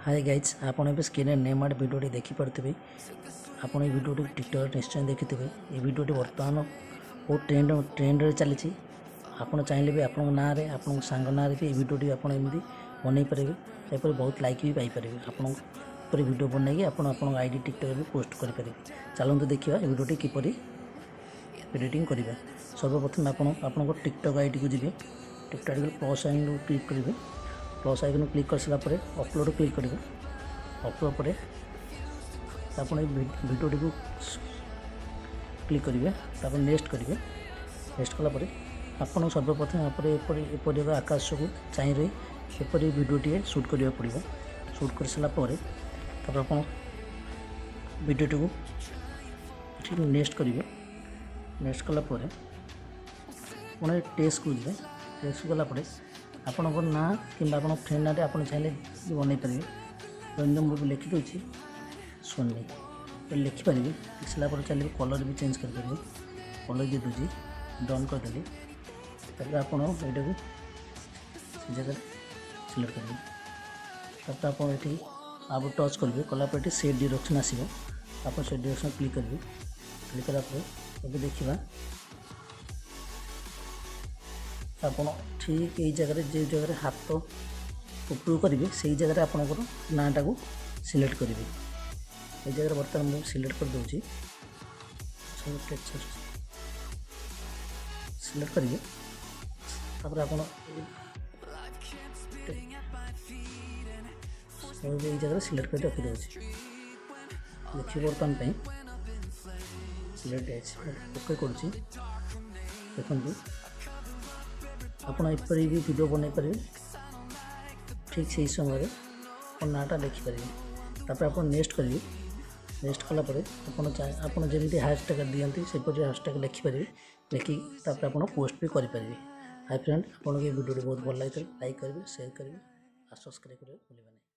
Hi guys आप screen name art video देखी पारे आपड़ ये वीडियो टिकटक निश्चय देखी ये वीडियो बर्तमान बहुत ट्रेंड चली आप चाहिए भी आप ना आप सांग ना भी वीडियो आप बनई पारे सेपरी बहुत लाइक भी पाइपर आपपर वीडियो बनई आप आईडी टिकटक भी पोस्ट करेंगे। चलते देखा वीडियो किपर एडिटिंग करवा। सर्वप्रथम आप टिकटक आईडी को जी TikTok ID plus icon click करेंगे। प्लस आइकन क्लिक कर सारापर अपलोड क्लिक करेंगे। अपलोड पर आप वीडियो को क्लिक करेंगे नेक्स्ट करेंगे। नेक्स्ट कलापर आपन सर्वप्रथम एपरी एक आकाश को चाह रही एपरी वीडियो शूट करा पड़ो। शूट कर सारापर आप वीडियो को नेक्स्ट करेंगे। नेक्स्ट कलापर आप टेक्स्ट को जी टेक्स्ट गलापर आपणकर ना कि आप फ्रेंड ना आप चाहिए बनई पारे। रंजन मुझे लिखी दूसरी सोनी लिखिपारे। लिख सारापर चलिए कलर भी चेंज करेंगे। कलर दे दूसरी डन करदेली आप यहाँ से जगह सिलेक्ट करेंगे। तापर आप ये आप टच करेंगे कलापर ये सेट डायरेक्शन आसो। आप सेट डायरेक्शन क्लिक करेंगे। क्लिक करापर ये देखा आप ठीक यही जगह जो जगह हाथ उपरू करेंगे से जगह आपंकर नाटा को सिलेक्ट करेंगे। ये जगह बर्तमान मुझे सिलेक्ट कर दूसरी सिलेक्ट करेंगे। तापर आप जगह सिलेक्ट कर रखी दूसरी देखिए बर्तमान सिलेक्ट ओके कर देखो आप एपरी भी वीडियो बनई पारे। ठीक से समय नाटा लिखिपारे। तापर आप नेक्स्ट करेंगे। नेक्स्ट कलापर आप जमी हैशटैग दिखाते सेपरी हैशटैग लिखिपारे। लिखिक आप पोस्ट भी करेंगे। हाय फ्रेंड आप वीडियो बहुत भल लगी लाइक करेंगे शेयर करेंगे और सब्सक्राइब करेंगे भूलें नहीं।